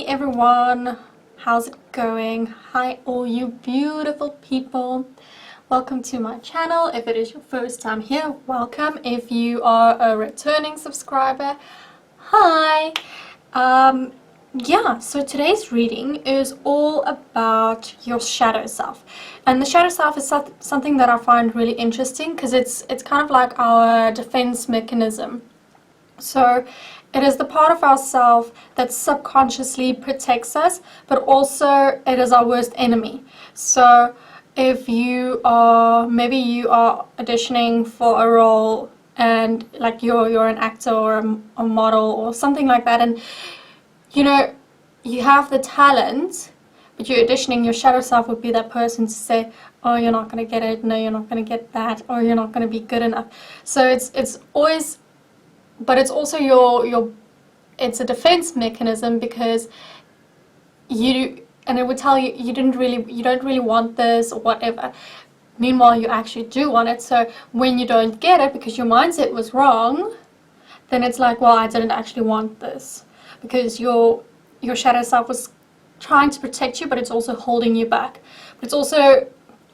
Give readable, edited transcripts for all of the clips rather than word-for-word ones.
everyone, how's it going? Hi all you beautiful people, welcome to my channel. If it is your first time here, welcome. If you are a returning subscriber, hi. Yeah, so today's reading is all about your shadow self, and the shadow self is something that I find really interesting because it's kind of like our defense mechanism. So it is the part of ourselves that subconsciously protects us, but also it is our worst enemy. So if you are, maybe you are auditioning for a role and like you're an actor or a model or something like that, and you know you have the talent, but you're auditioning, your shadow self would be that person to say, oh, you're not going to get it, no, you're not going to get that, or you're not going to be good enough. So it's always, but it's also it's a defense mechanism, because and it would tell you you don't really want this or whatever. Meanwhile, you actually do want it. So when you don't get it because your mindset was wrong, then it's like, well, I didn't actually want this, because your shadow self was trying to protect you, but it's also holding you back. But it's also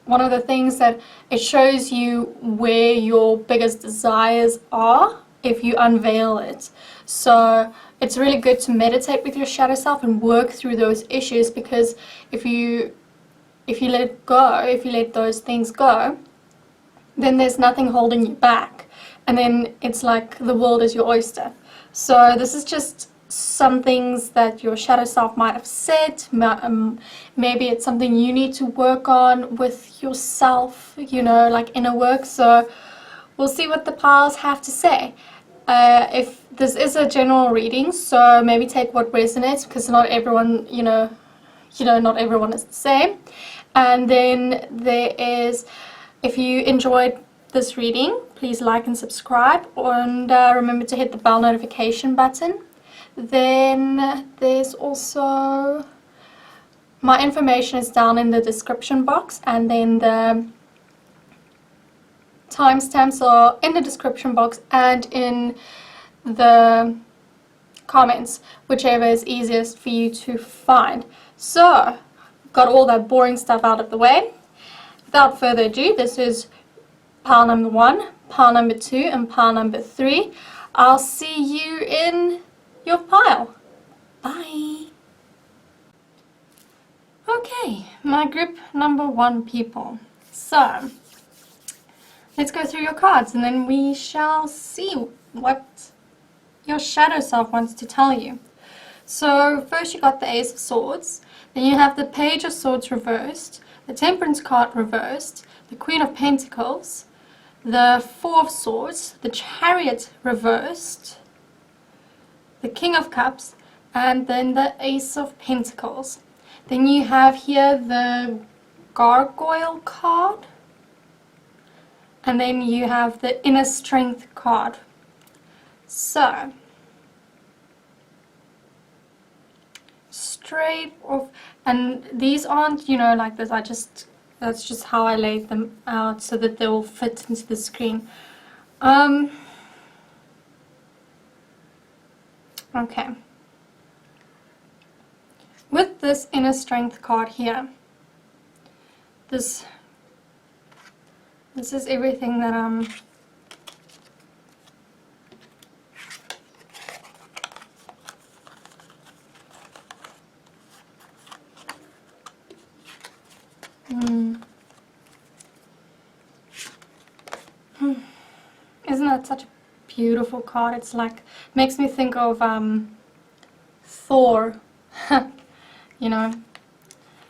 one of the things that it shows you where your biggest desires are if you unveil it. So it's really good to meditate with your shadow self and work through those issues, because if you let it go, if you let those things go, then there's nothing holding you back, and then it's like the world is your oyster. So this is just some things that your shadow self might have said. Maybe it's something you need to work on with yourself, like inner work. So we'll see what the piles have to say. If this is a general reading, so maybe take what resonates, because not everyone, not everyone is the same. And then there is, if you enjoyed this reading, please like and subscribe, and remember to hit the bell notification button. Then there's also, my information is down in the description box, and then the timestamps are in the description box and in the comments, whichever is easiest for you to find. So, got all that boring stuff out of the way. Without further ado, this is pile number 1, pile number 2, and pile number 3. I'll see you in your pile. Bye. Okay, my group number 1 people. So let's go through your cards, and then we shall see what your shadow self wants to tell you. So first you got the Ace of Swords, then you have the Page of Swords reversed, the Temperance card reversed, the Queen of Pentacles, the Four of Swords, the Chariot reversed, the King of Cups, and then the Ace of Pentacles. Then you have here the Gargoyle card, and then you have the Inner Strength card. So, straight off, and these aren't, like this, that's just how I laid them out so that they will fit into the screen. Okay. With this Inner Strength card here, this is everything that Isn't that such a beautiful card? It's like, makes me think of Thor.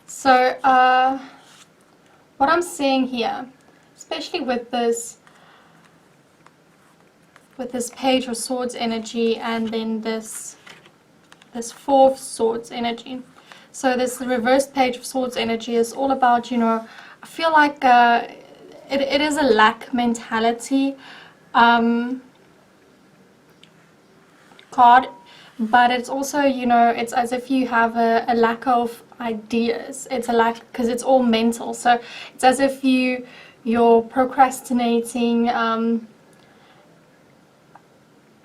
So what I'm seeing here, especially with this Page of Swords energy, and then this Four of Swords energy. So this reversed Page of Swords energy is all about, I feel like it is a lack mentality card, but it's also, it's as if you have a lack of ideas. It's a lack, because it's all mental. So it's as if you're procrastinating.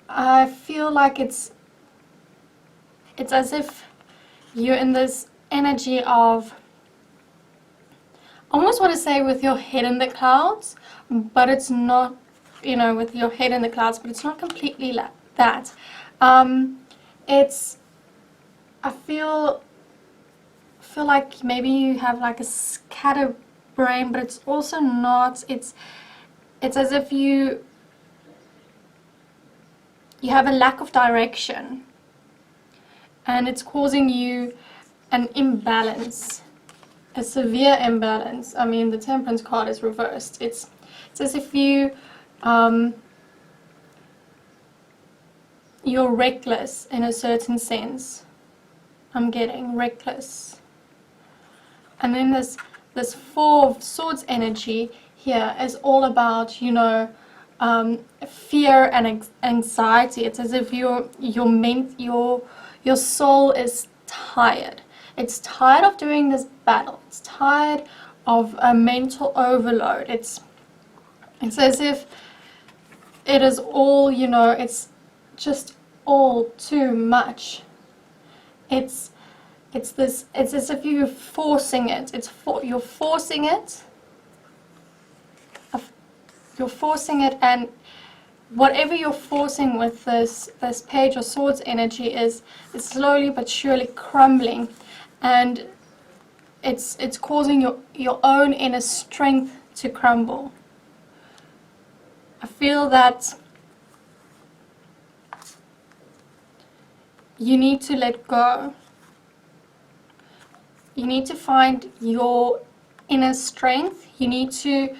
I feel like it's as if you're in this energy of, I almost want to say with your head in the clouds, but it's not, you know, with your head in the clouds, but it's not completely like that. It's, I feel like maybe you have like a scattered brain, but it's also not. It's as if you have a lack of direction, and it's causing you an imbalance, a severe imbalance. I mean, the Temperance card is reversed. It's as if you're reckless in a certain sense. I'm getting reckless. And then this Four of Swords energy here is all about, you know, fear and anxiety. It's as if your soul is tired. It's tired of doing this battle. It's tired of a mental overload. It's as if it is all, you know, it's just all too much. It's as if you're forcing it. You're forcing it. You're forcing it, and whatever you're forcing with this Page of Swords energy is slowly but surely crumbling, and it's causing your own inner strength to crumble. I feel that you need to let go. You need to find your inner strength. You need to,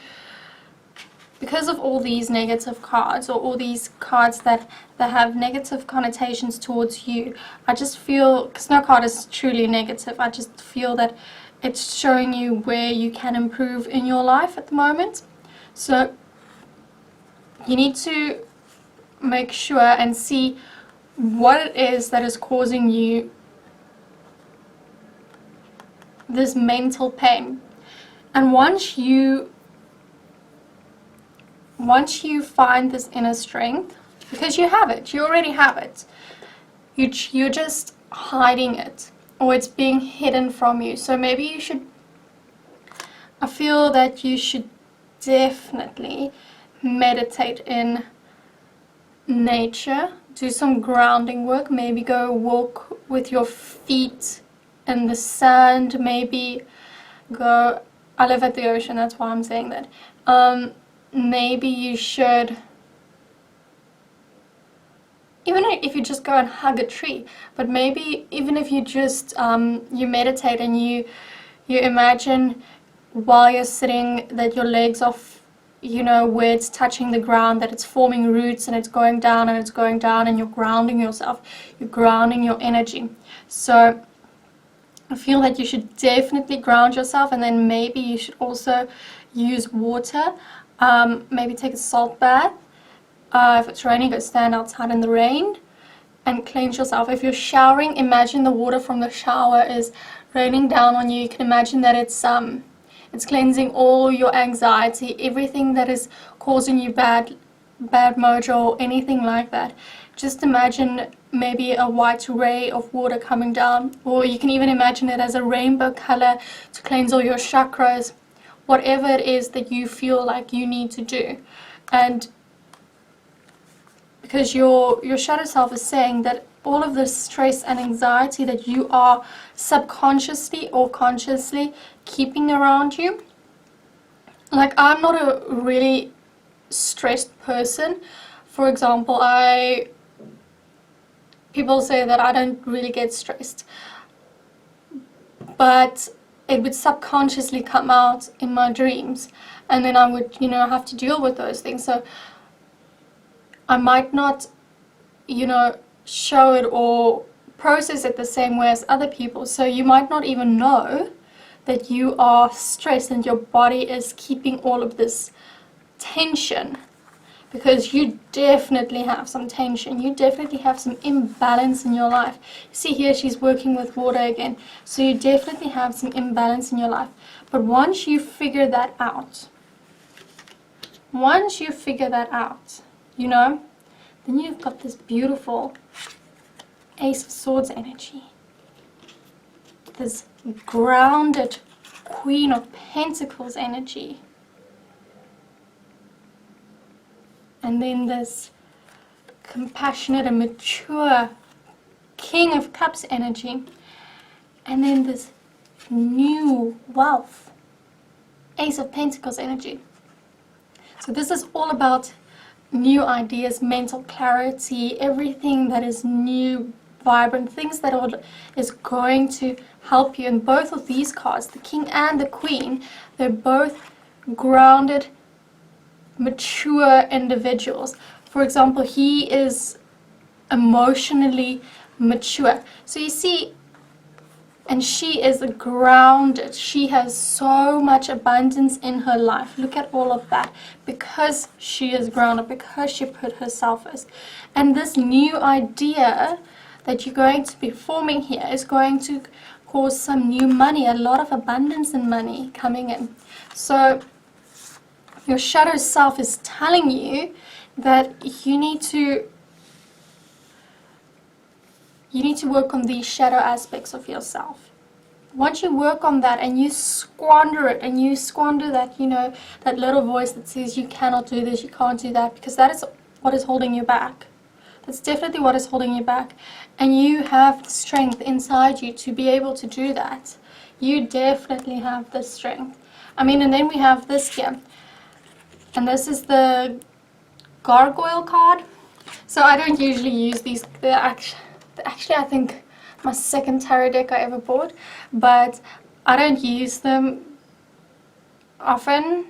because of all these negative cards, or all these cards that have negative connotations towards you, I just feel, because no card is truly negative, I just feel that it's showing you where you can improve in your life at the moment. So you need to make sure and see what it is that is causing you this mental pain. And once you find this inner strength, because you have it, you already have it, you're just hiding it, or it's being hidden from you. So maybe you should, I feel that you should definitely meditate in nature, do some grounding work, maybe go walk with your feet in the sand, maybe go, I live at the ocean, that's why I'm saying that. Maybe you should, even if you just go and hug a tree, but maybe even if you just you meditate and you imagine while you're sitting that your legs are, you know, where it's touching the ground, that it's forming roots and it's going down and it's going down, and you're grounding yourself, you're grounding your energy. So I feel that you should definitely ground yourself, and then maybe you should also use water. Maybe take a salt bath. If it's raining, go stand outside in the rain and cleanse yourself. If you're showering, imagine the water from the shower is raining down on you. You can imagine that it's cleansing all your anxiety, everything that is causing you bad mojo or anything like that. Just imagine maybe a white ray of water coming down, or you can even imagine it as a rainbow color to cleanse all your chakras, whatever it is that you feel like you need to do. And because your shadow self is saying that all of this stress and anxiety that you are subconsciously or consciously keeping around you, like, I'm not a really stressed person. For example, people say that I don't really get stressed, but it would subconsciously come out in my dreams, and then I would, you know, have to deal with those things. So I might not, you know, show it or process it the same way as other people. So you might not even know that you are stressed and your body is keeping all of this tension, because you definitely have some tension. You definitely have some imbalance in your life. See here, she's working with water again. So you definitely have some imbalance in your life. But once you figure that out, you know, then you've got this beautiful Ace of Swords energy. this grounded Queen of Pentacles energy. And then this compassionate and mature King of Cups energy. And then this new wealth, Ace of Pentacles energy. So this is all about new ideas, mental clarity, everything that is new, vibrant, things that is going to help you. And both of these cards, the King and the Queen, they're both grounded, mature individuals. For example, he is emotionally mature. So you see, and she is grounded. She has so much abundance in her life. Look at all of that. Because she is grounded, because she put herself first. And this new idea that you're going to be forming here is going to cause some new money, a lot of abundance in money coming in. So your shadow self is telling you that you need to work on these shadow aspects of yourself. Once you work on that and you squander it, and you squander that, that little voice that says you cannot do this, you can't do that, because that is what is holding you back. That's definitely what is holding you back. And you have the strength inside you to be able to do that. You definitely have the strength. And then we have this here. And this is the Gargoyle card. So I don't usually use these. They're actually, I think, my second tarot deck I ever bought, but I don't use them often.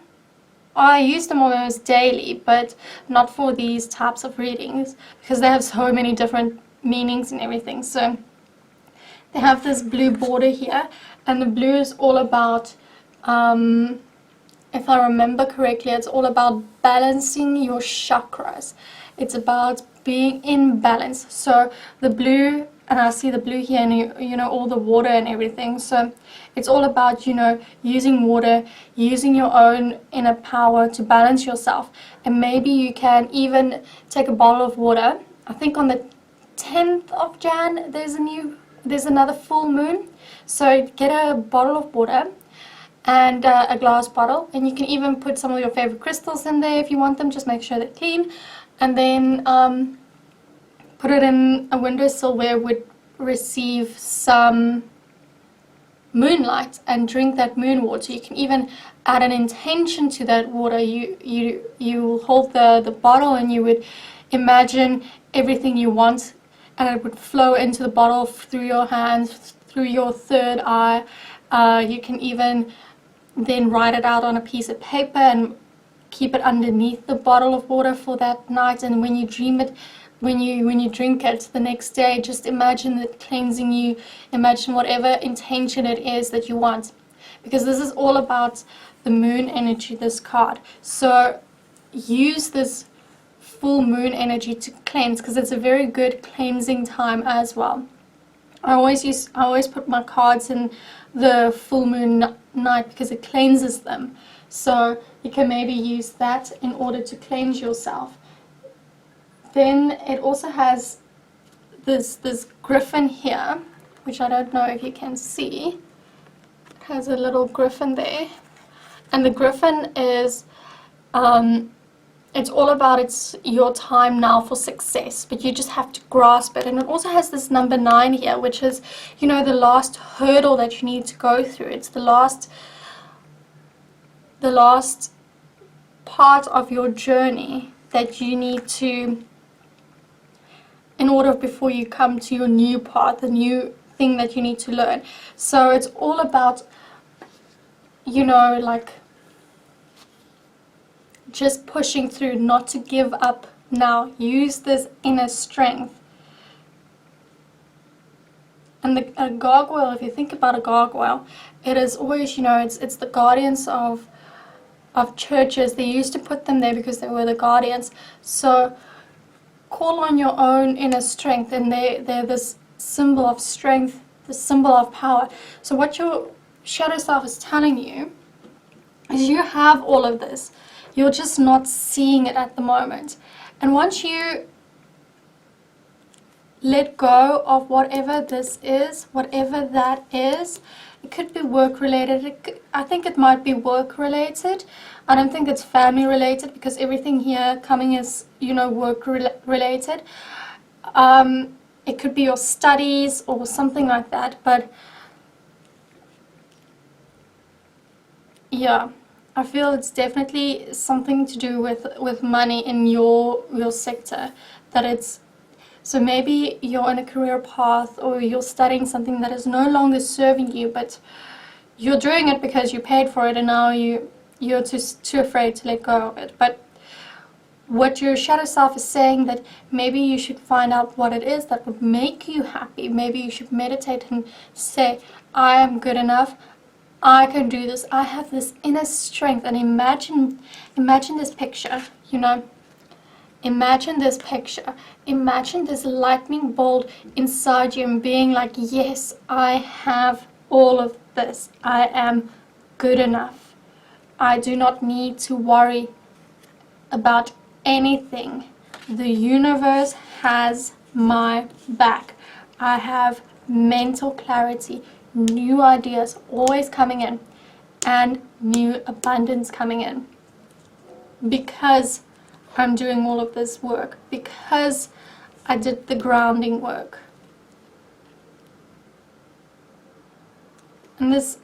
I use them almost daily, but not for these types of readings, because they have so many different meanings and everything. So they have this blue border here, and the blue is all about, if I remember correctly, it's all about balancing your chakras. It's about being in balance. So the blue, and I see the blue here, and all the water and everything. So it's all about, using water, using your own inner power to balance yourself. And maybe you can even take a bottle of water. I think on the 10th of Jan, there's another full moon. So get a bottle of water and a glass bottle, and you can even put some of your favorite crystals in there if you want them. Just make sure they're clean, and then put it in a windowsill where it would receive some moonlight, and drink that moon water. You can even add an intention to that water. You hold the bottle, and you would imagine everything you want, and it would flow into the bottle through your hands, through your third eye. You can even then write it out on a piece of paper and keep it underneath the bottle of water for that night. And when you dream it, when you drink it the next day, just imagine it cleansing you. Imagine whatever intention it is that you want, because this is all about the moon energy, this card. So use this full moon energy to cleanse, because it's a very good cleansing time as well. I always put my cards in the full moon night because it cleanses them. So you can maybe use that in order to cleanse yourself. Then it also has this griffin here, which I don't know if you can see. It has a little griffin there, and the griffin is it's all about, it's your time now for success, but you just have to grasp it. And it also has this number 9 here, which is, the last hurdle that you need to go through. It's the last part of your journey that you need to, in order before you come to your new path, the new thing that you need to learn. So it's all about, just pushing through, not to give up now. Use this inner strength. And a gargoyle, if you think about a gargoyle, it is always, it's the guardians of churches. They used to put them there because they were the guardians. So call on your own inner strength, and they're this symbol of strength, the symbol of power. So what your shadow self is telling you is you have all of this. You're just not seeing it at the moment. And once you let go of whatever this is, whatever that is. It could be work related. I think it might be work related. I don't think it's family related, because everything here coming is, you know, work related. It could be your studies or something like that, but yeah, I feel it's definitely something to do with money in your sector. That it's, so maybe you're in a career path, or you're studying something that is no longer serving you, but you're doing it because you paid for it, and now you're too afraid to let go of it. But what your shadow self is saying, that maybe you should find out what it is that would make you happy. Maybe you should meditate and say, I am good enough, I can do this, I have this inner strength. And imagine this picture, you know, imagine this picture, imagine this lightning bolt inside you, and being like, yes, I have all of this, I am good enough, I do not need to worry about anything. The universe has my back. I have mental clarity, new ideas always coming in, and new abundance coming in, because I'm doing all of this work, because I did the grounding work. And this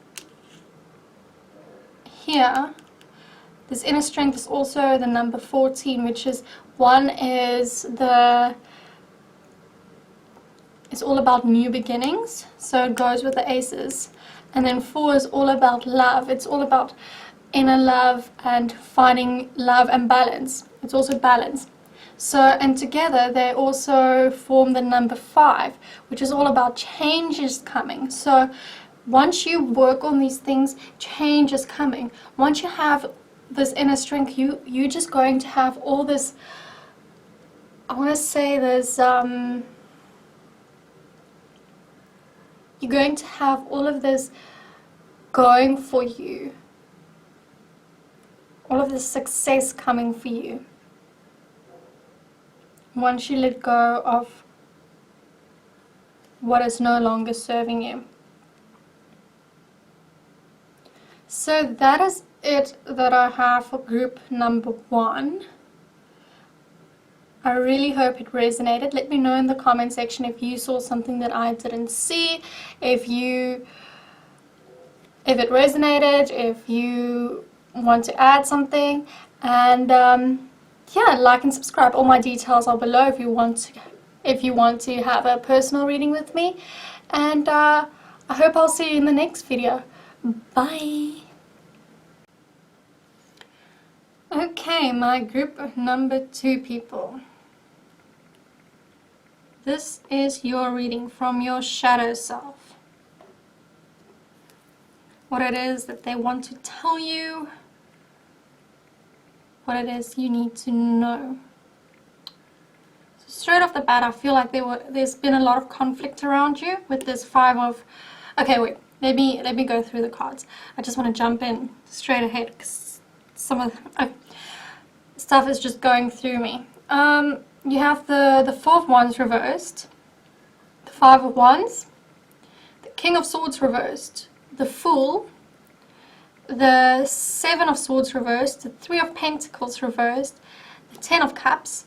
here, this inner strength is also the number 14, which is, one is it's all about new beginnings, so it goes with the aces. And then 4 is all about love. It's all about inner love and finding love and balance. It's also balance. So, and together they also form the number 5, which is all about changes coming. So once you work on these things, change is coming. Once you have this inner strength, you're just going to have all this, I want to say this, you're going to have all of this going for you, all of this success coming for you, once you let go of what is no longer serving you. So that is it that I have for group number 1. I really hope it resonated. Let me know in the comment section if you saw something that I didn't see, if it resonated, if you want to add something, and yeah, like and subscribe. All my details are below if you want to have a personal reading with me, and I hope I'll see you in the next video. Bye. Okay, my group number 2 people. This is your reading from your shadow self. What it is that they want to tell you, what it is you need to know. So straight off the bat, I feel like there's been a lot of conflict around you with this 5 of... Okay, wait. Let me go through the cards. I just want to jump in straight ahead because some of stuff is just going through me. You have the 4 of Wands reversed, the 5 of Wands, the King of Swords reversed, the Fool, the 7 of Swords reversed, the 3 of Pentacles reversed, the 10 of Cups,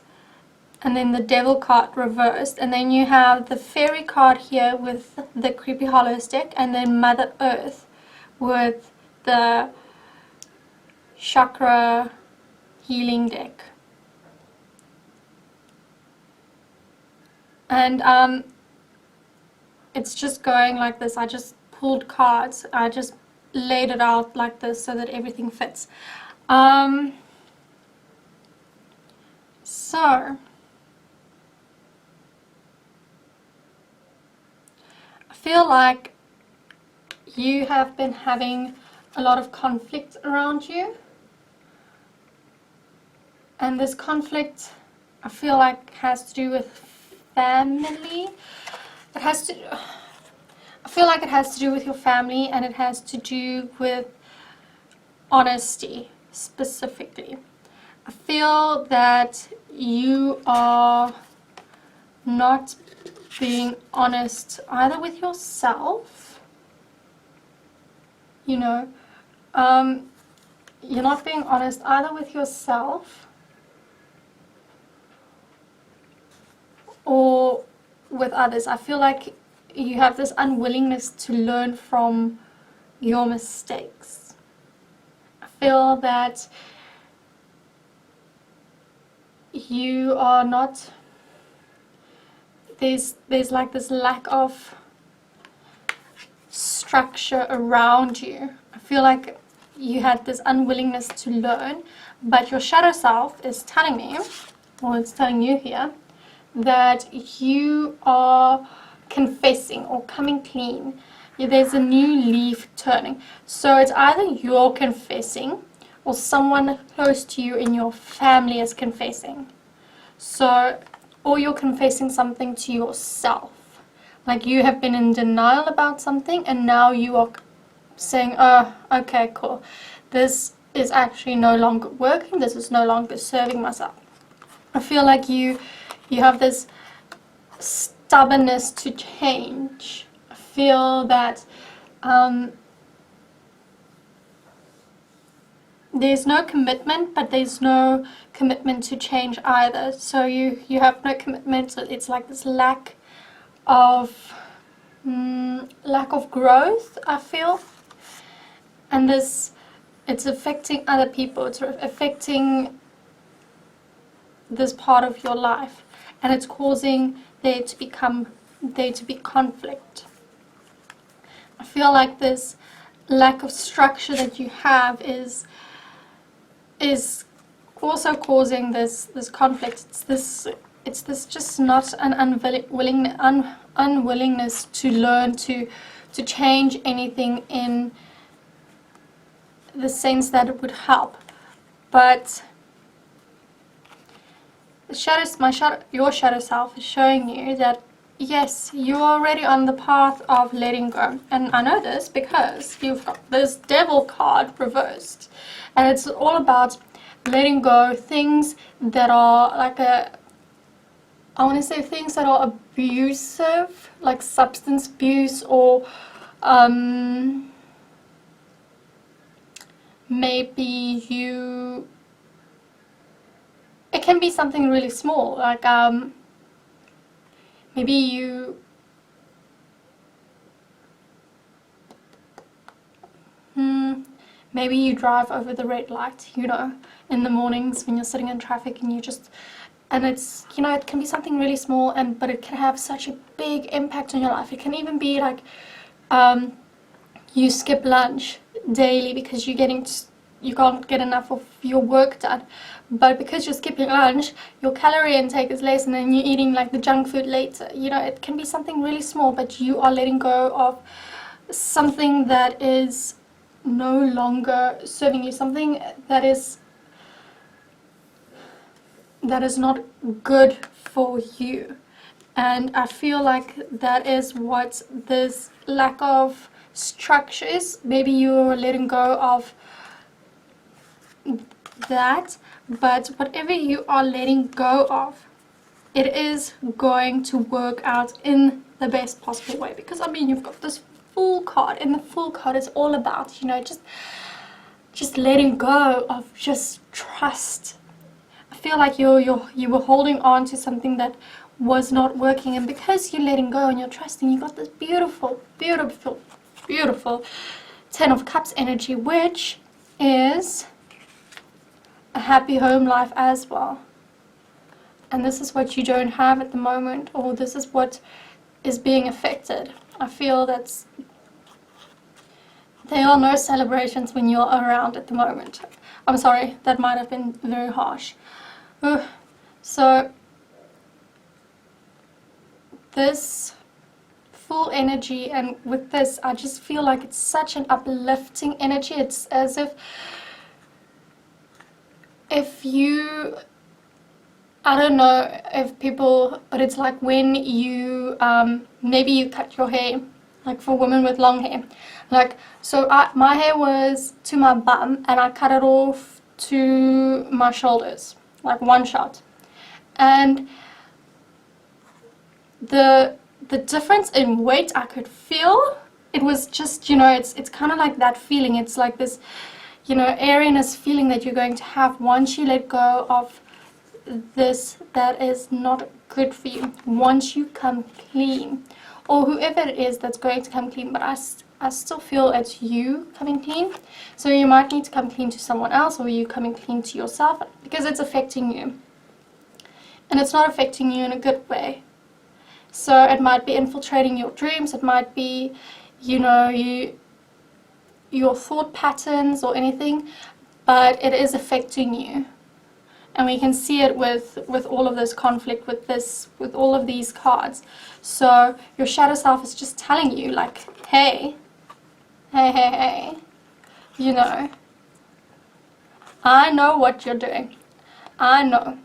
and then the Devil card reversed. And then you have the Fairy card here with the Creepy Hollows deck, and then Mother Earth with the Chakra healing deck. And it's just going like this. I just pulled cards. I just laid it out like this so that everything fits. So I feel like you have been having a lot of conflict around you, and this conflict, I feel like, has to do with family. I feel like it has to do with your family, and it has to do with honesty specifically. I feel that you are not being honest either with yourself, you know, you're not being honest either with yourself or with others. I feel like you have this unwillingness to learn from your mistakes. I feel that you are not, there's like this lack of structure around you. I feel like you had this unwillingness to learn, but your shadow self is telling me, or it's telling you here, that you are confessing or coming clean. There's a new leaf turning. So it's either you're confessing or someone close to you in your family is confessing. So, or you're confessing something to yourself. Like you have been in denial about something and now you are saying, oh, okay, cool. This is actually no longer working. This is no longer serving myself. I feel like you have this stubbornness to change. I feel that there's no commitment, but there's no commitment to change either. So you have no commitment. So it's like this lack of growth, I feel. And this, it's affecting other people. It's affecting this part of your life, and it's causing there to be conflict. I feel like this lack of structure that you have is also causing this conflict. It's this just not an unwillingness to learn to change anything in the sense that it would help. But your shadow self is showing you that yes, you're already on the path of letting go. And I know this because you've got this devil card reversed, and it's all about letting go things that are like I want to say things that are abusive, like substance abuse, or maybe it can be something really small, like maybe you drive over the red light, you know, in the mornings when you're sitting in traffic and it's, you know, it can be something really small, but it can have such a big impact on your life. It can even be like you skip lunch daily because you can't get enough of your work done. But because you're skipping lunch, your calorie intake is less, and then you're eating like the junk food later. You know, it can be something really small, but you are letting go of something that is no longer serving you, something that is not good for you. And I feel like that is what this lack of structure is. Maybe you're letting go of that, but whatever you are letting go of, it is going to work out in the best possible way. Because I mean, you've got this Fool card, and the Fool card is all about, you know, just letting go of just trust. I feel like you were holding on to something that was not working, and because you're letting go and you're trusting, you got this beautiful, beautiful, beautiful 10 of Cups energy, which is a happy home life as well. And this is what you don't have at the moment, or this is what is being affected. I feel that there are no celebrations when you're around at the moment. I'm sorry, that might have been very harsh. So this full energy, and with this, I just feel like it's such an uplifting energy. It's as if you, I don't know if people, but it's like when you, maybe you cut your hair, like for women with long hair. Like, so my hair was to my bum, and I cut it off to my shoulders, like one shot. And the the difference in weight I could feel. It was just, you know, it's kind of like that feeling. It's like this, you know, airiness feeling that you're going to have once you let go of this that is not good for you. Once you come clean, or whoever it is that's going to come clean, but I still feel it's you coming clean. So you might need to come clean to someone else, or you coming clean to yourself, because it's affecting you. And it's not affecting you in a good way. So it might be infiltrating your dreams, it might be, you know, your thought patterns or anything, but it is affecting you. And we can see it with all of this conflict, with all of these cards. So your shadow self is just telling you, like, hey, you know, I know what you're doing. I know.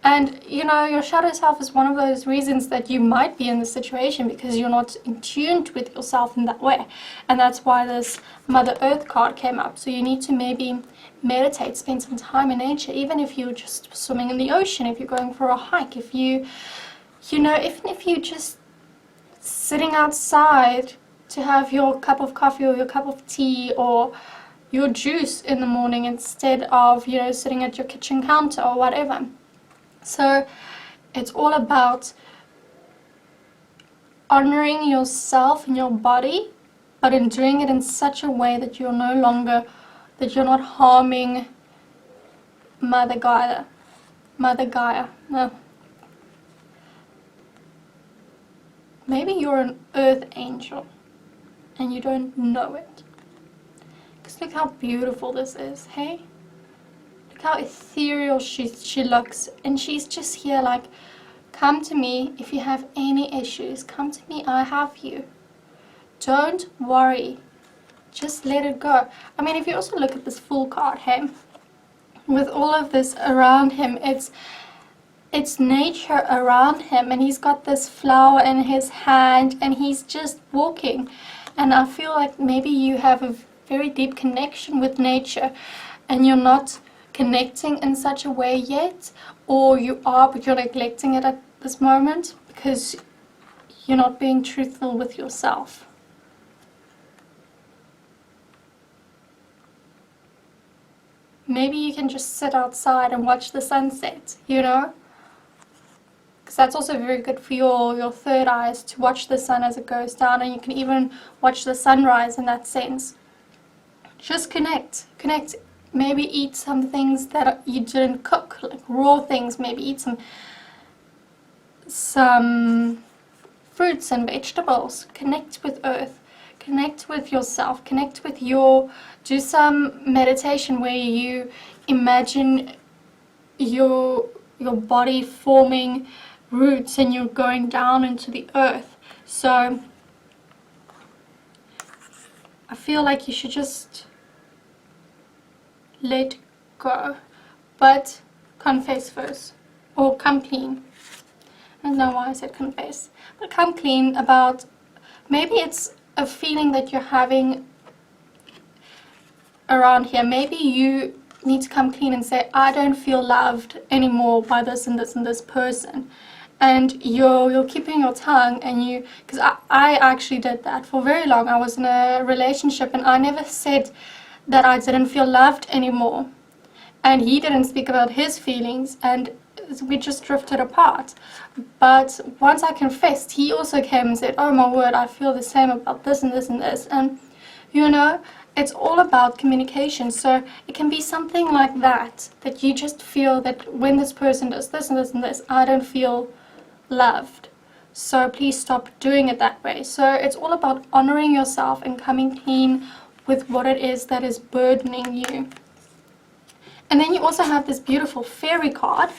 And, you know, your shadow self is one of those reasons that you might be in this situation, because you're not in tune with yourself in that way. And that's why this Mother Earth card came up. So you need to maybe meditate, spend some time in nature, even if you're just swimming in the ocean, if you're going for a hike, if you know, even if you're just sitting outside to have your cup of coffee or your cup of tea or your juice in the morning instead of, you know, sitting at your kitchen counter or whatever. So it's all about honoring yourself and your body, but in doing it in such a way that you're not harming Mother Gaia. No. Maybe you're an earth angel and you don't know it. Because look how beautiful this is, hey? Look how ethereal she looks, and she's just here like, come to me if you have any issues. Come to me, I have you. Don't worry. Just let it go. I mean, if you also look at this Fool card, hey, with all of this around him, it's nature around him, and he's got this flower in his hand and he's just walking. And I feel like maybe you have a very deep connection with nature and you're not connecting in such a way yet, or you are but you're neglecting it at this moment because you're not being truthful with yourself. Maybe you can just sit outside and watch the sunset, you know? Because that's also very good for your third eyes, to watch the sun as it goes down, and you can even watch the sunrise in that sense. Just connect. Maybe eat some things that you didn't cook, like raw things. Maybe eat some fruits and vegetables. Connect with earth. Connect with yourself. Connect with do some meditation where you imagine your body forming roots and you're going down into the earth. So I feel like you should just let go, but confess first, or come clean. I don't know why I said confess, but come clean about, maybe it's a feeling that you're having around here. Maybe you need to come clean and say, I don't feel loved anymore by this and this and this person. And you're keeping your tongue, and because I actually did that for very long. I was in a relationship and I never said that I didn't feel loved anymore, and he didn't speak about his feelings, and we just drifted apart. But once I confessed, he also came and said, oh my word, I feel the same about this and this and this. And you know, it's all about communication. So it can be something like that you just feel that when this person does this and this and this, I don't feel loved, so please stop doing it that way. So it's all about honoring yourself and coming clean with what it is that is burdening you. And then you also have this beautiful fairy card.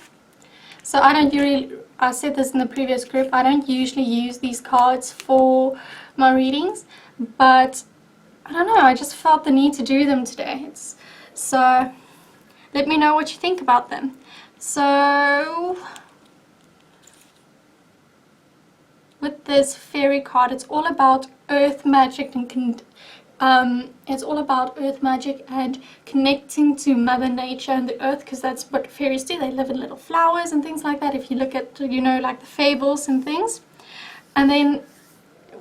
So I said this in the previous group, I don't usually use these cards for my readings, but I don't know, I just felt the need to do them today. So let me know what you think about them. So with this fairy card, it's all about earth magic and connecting to Mother Nature and the earth, because that's what fairies do. They live in little flowers and things like that. If you look at, you know, like the fables and things. And then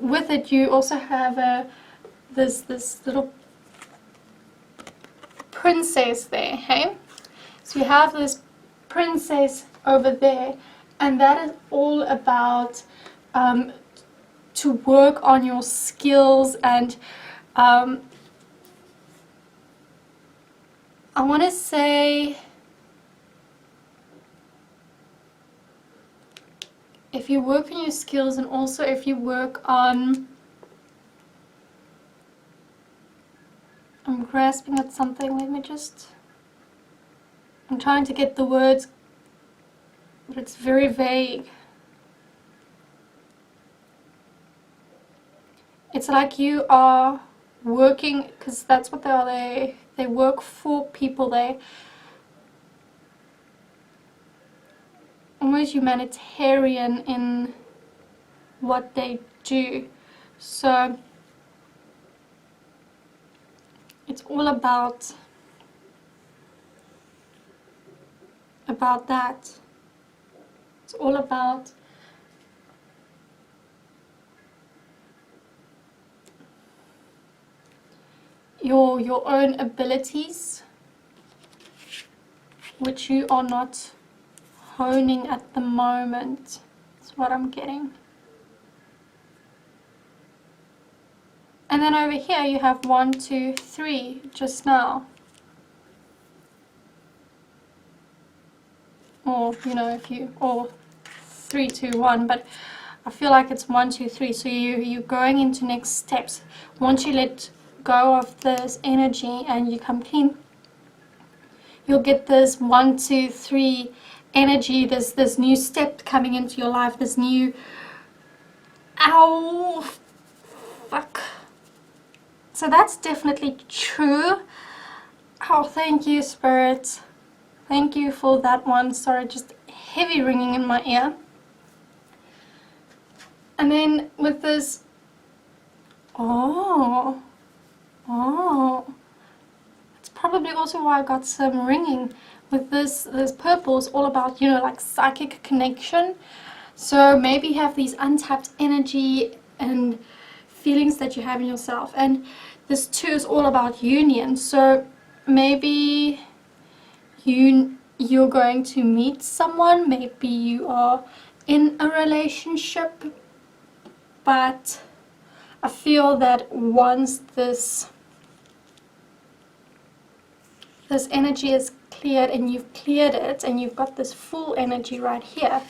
with it you also have this little princess there, hey? So you have this princess over there, and that is all about to work on your skills, and I want to say if you work on your skills, and also if you work on, I'm grasping at something, let me just, I'm trying to get the words, but it's very vague. It's like you are working, because that's what they are, they work for people, they almost humanitarian in what they do. So it's all about that. It's all about your own abilities, which you are not honing at the moment. That's what I'm getting. And then over here you have 1, 2, 3 just now. Or, you know, if you, or 3, 2, 1, but I feel like it's 1, 2, 3. So you're going into next steps. Once you let go of this energy and you come clean, you'll get this 1, 2, 3 energy, this new step coming into your life, this new, ow, fuck. So that's definitely true. Oh, thank you, Spirit. Thank you for that one. Sorry, just heavy ringing in my ear. And then with this, oh, it's probably also why I got some ringing. With this purple is all about, you know, like psychic connection. So maybe you have these untapped energy and feelings that you have in yourself. And this 2 is all about union. So maybe you're going to meet someone, maybe you are in a relationship, but I feel that once this energy is cleared and you've cleared it and you've got this full energy right here,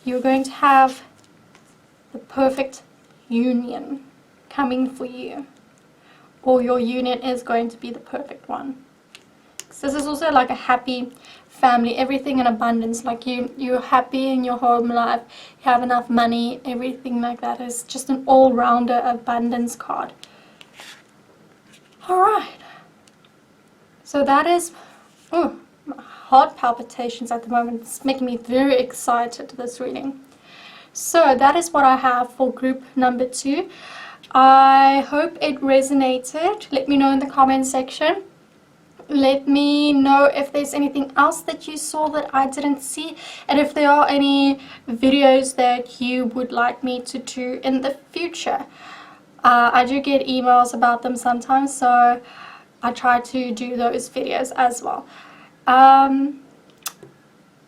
you're going to have the perfect union coming for you, or your union is going to be the perfect one. So this is also like a happy family, everything in abundance, like you're happy in your home life, you have enough money, everything like that. Is just an all-rounder abundance card. Alright, so that is, oh, my heart palpitations at the moment. It's making me very excited, this reading. So that is what I have for group number 2. I hope it resonated. Let me know in the comment section. Let me know if there's anything else that you saw that I didn't see, and if there are any videos that you would like me to do in the future. I do get emails about them sometimes, so I try to do those videos as well.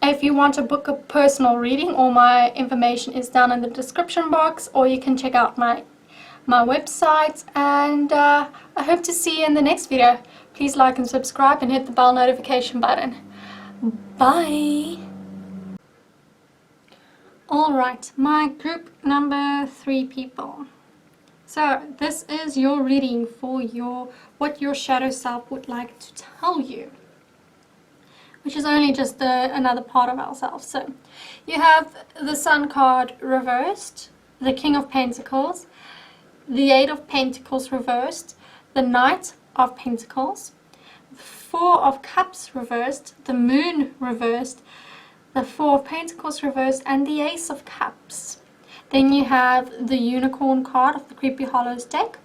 If you want to book a personal reading, all my information is down in the description box, or you can check out my website, and I hope to see you in the next video. Please like and subscribe and hit the bell notification button. Bye! Alright, my group number 3 people. So this is your reading for what your shadow self would like to tell you, which is only just another part of ourselves. So you have the Sun card reversed, the King of Pentacles, the 8 of Pentacles reversed, the Knight of Pentacles, the 4 of Cups reversed, the Moon reversed, the 4 of Pentacles reversed, and the Ace of Cups. Then you have the Unicorn card of the Creepy Hollows deck,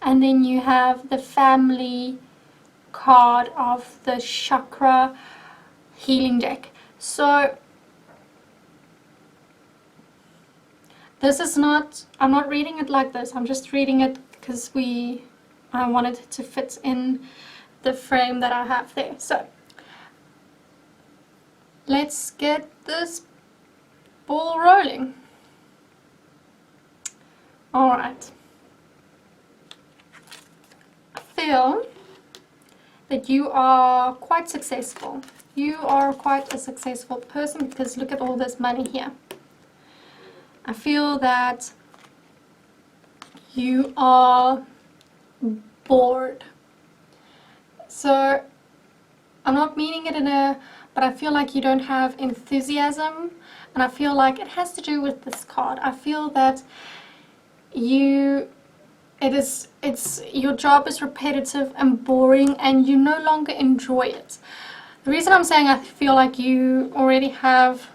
and then you have the Family card of the Chakra healing deck. So This is not, I'm not reading it like this. I'm just reading it because I wanted it to fit in the frame that I have there. So let's get this ball rolling. Alright. I feel that you are quite successful. You are quite a successful person because look at all this money here. I feel that you are bored. So I'm not meaning it but I feel like you don't have enthusiasm, and I feel like it has to do with this card. I feel that your job is repetitive and boring and you no longer enjoy it. The reason I'm saying I feel like you already have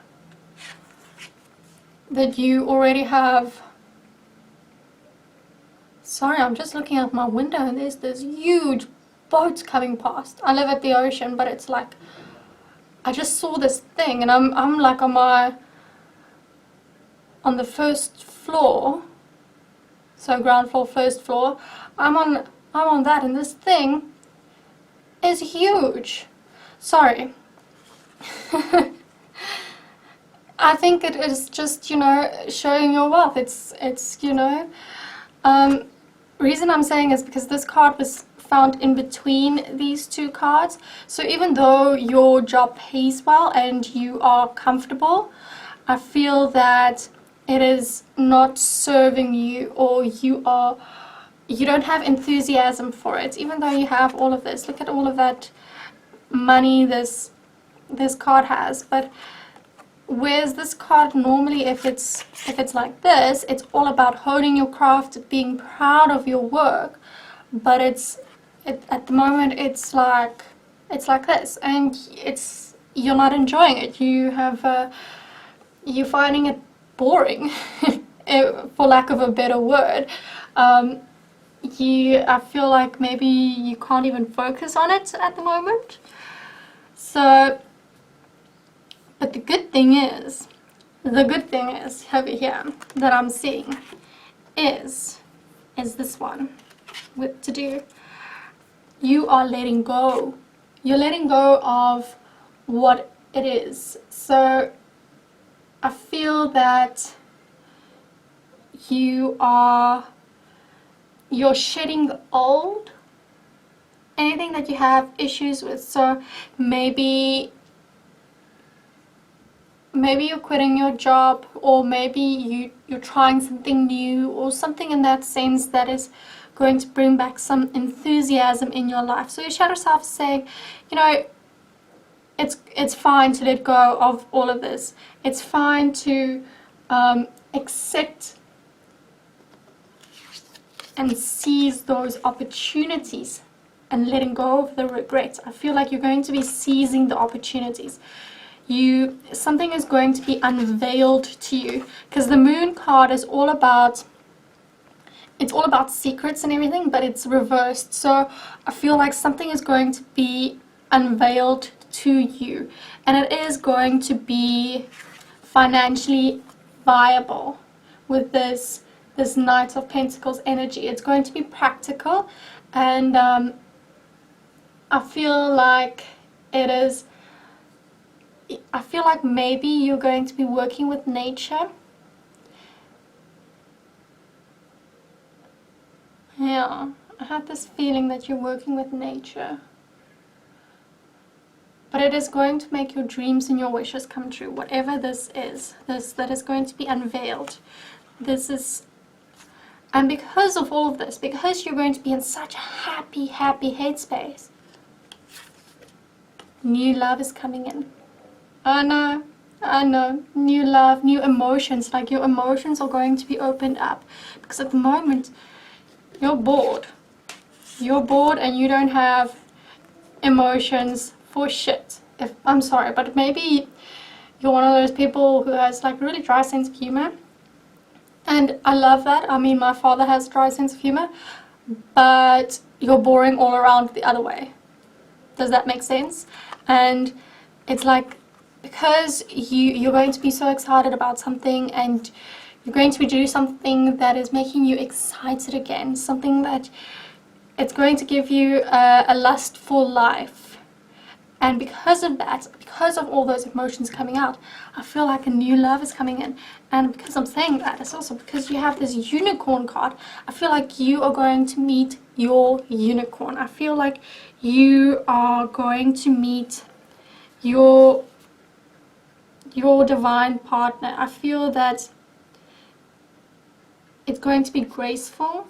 sorry, I'm just looking out my window and there's this huge boat coming past. I live at the ocean, but it's like I just saw this thing, and I'm like on the first floor. So ground floor, first floor. I'm on that, and this thing is huge. Sorry. I think it is just, showing your wealth. It's reason I'm saying is because this card was found in between these two cards. So even though your job pays well and you are comfortable, I feel that it is not serving you, or you don't have enthusiasm for it, even though you have all of this. Look at all of that money this card has. But whereas this card normally, if it's like this, it's all about honing your craft, being proud of your work. But at the moment it's like this, and you're not enjoying it. You're finding it boring, for lack of a better word. I feel like maybe you can't even focus on it at the moment. So, but the good thing is over here that I'm seeing is this one with to do. You are letting go. You're letting go of what it is. So I feel that you're shedding the old, anything that you have issues with. So maybe you're quitting your job, or maybe you're trying something new, or something in that sense that is going to bring back some enthusiasm in your life. So your shadow self is saying, it's fine to let go of all of this. It's fine to accept and seize those opportunities and letting go of the regrets. I feel like you're going to be seizing the opportunities. Something is going to be unveiled to you, because the moon card is all about secrets and everything, but it's reversed. So I feel like something is going to be unveiled to you, and it is going to be financially viable with this Knight of Pentacles energy. It's going to be practical, and I feel like maybe you're going to be working with nature. Yeah, I have this feeling that you're working with nature. But it is going to make your dreams and your wishes come true. Whatever this is, that is going to be unveiled. And because of all of this, because you're going to be in such a happy headspace, new love is coming in. I know. New love, new emotions. Like your emotions are going to be opened up. Because at the moment, you're bored. You're bored and you don't have emotions for shit. I'm sorry, but maybe you're one of those people who has like a really dry sense of humor. And I love that. I mean, my father has a dry sense of humor. But you're boring all around the other way. Does that make sense? And it's like, because you're going to be so excited about something, and You're going to be doing something that is making you excited again, something that it's going to give you a lustful life. And because of that, because of all those emotions coming out, I feel like a new love is coming in. And because I'm saying that, it's also because you have this unicorn card. I feel like you are going to meet your unicorn. I feel like you are going to meet your divine partner. I feel that it's going to be graceful.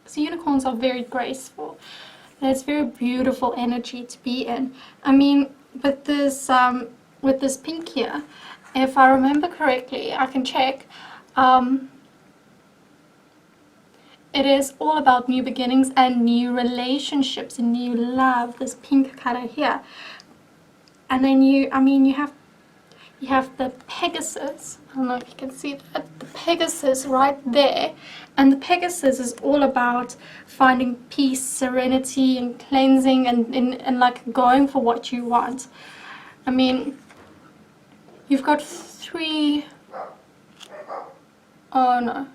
So unicorns are very graceful. And it's very beautiful energy to be in. I mean, with this pink here, if I remember correctly, I can check. It is all about new beginnings and new relationships and new love. This pink color here, and then you have the Pegasus. I don't know if you can see that. The Pegasus right there. And the Pegasus is all about finding peace, serenity, and cleansing, and like going for what you want. I mean, you've got 3... Oh, no.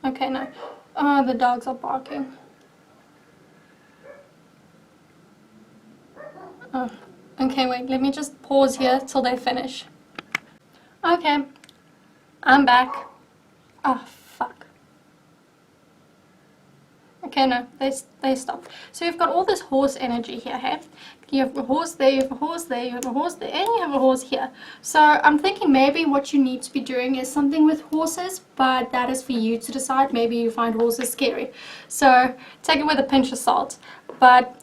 Okay, no. Oh, the dogs are barking. Oh. Okay, wait, let me just pause here till they finish. Okay, I'm back. Oh, fuck. Okay, no, they stopped. So you've got all this horse energy here, hey? You have a horse there, you have a horse there, you have a horse there, and you have a horse here. So I'm thinking maybe what you need to be doing is something with horses, but that is for you to decide. Maybe you find horses scary. So take it with a pinch of salt.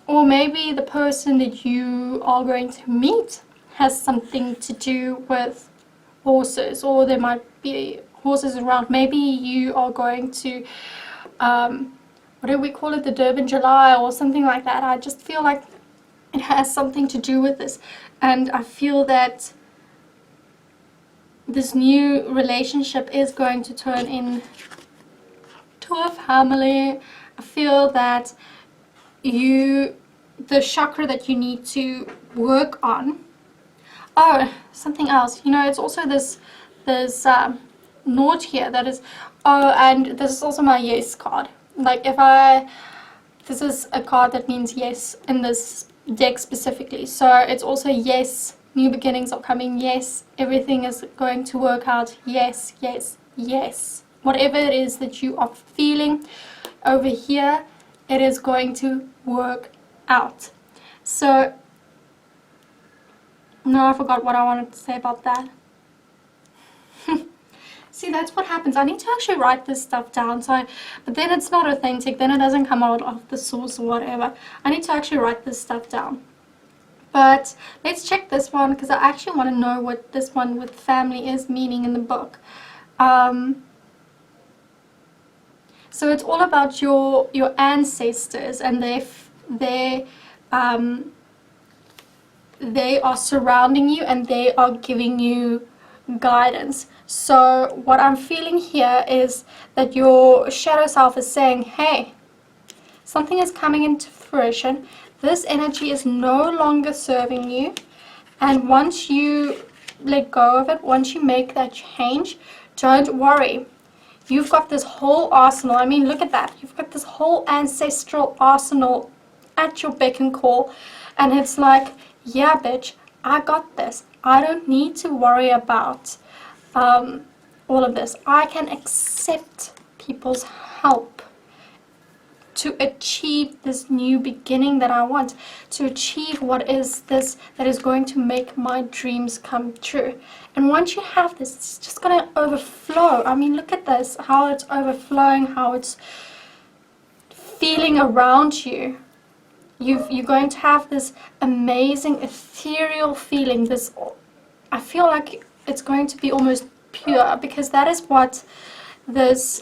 Or maybe the person that you are going to meet has something to do with horses, or there might be horses around. Maybe you are going to, what do we call it, the Durban July or something like that. I just feel like it has something to do with this, and I feel that this new relationship is going to turn into a family. I feel that the chakra that you need to work on. Oh, something else. You know, it's also this note here that is. Oh, and this is also my yes card. Like this is a card that means yes in this deck specifically. So it's also yes, new beginnings are coming. Yes, everything is going to work out. Yes, yes, yes. Whatever it is that you are feeling over here, it is going to work out. So, no, I forgot what I wanted to say about that. See, that's what happens. I need to actually write this stuff down. But then it's not authentic. Then it doesn't come out of the source or whatever. I need to actually write this stuff down. But let's check this one, because I actually want to know what this one with family is meaning in the book. So it's all about your ancestors, and they are surrounding you, and they are giving you guidance. So what I'm feeling here is that your shadow self is saying, hey, something is coming into fruition. This energy is no longer serving you, and once you let go of it, once you make that change, don't worry. You've got this whole arsenal. I mean, look at that. You've got this whole ancestral arsenal at your beck and call. And it's like, yeah, bitch, I got this. I don't need to worry about all of this. I can accept people's help to achieve this new beginning that I want, to achieve what is this that is going to make my dreams come true. And once you have this, it's just going to overflow. I mean, look at this, how it's overflowing, how it's feeling around you. You're going to have this amazing ethereal feeling. I feel like it's going to be almost pure, because that is what the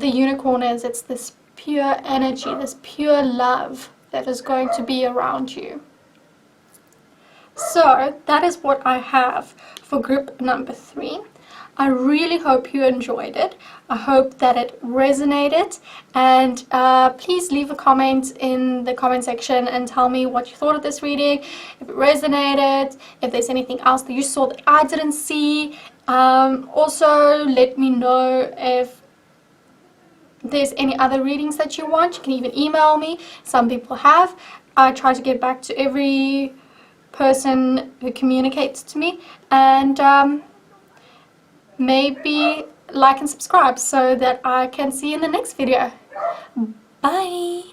unicorn is. It's this pure energy, this pure love that is going to be around you. So that is what I have for group number 3. I really hope you enjoyed it. I hope that it resonated, and please leave a comment in the comment section and tell me what you thought of this reading, if it resonated, if there's anything else that you saw that I didn't see. Also, let me know if there's any other readings that you want. You can even email me. Some people have. I try to get back to every person who communicates to me, and maybe like and subscribe so that I can see you in the next video. Bye.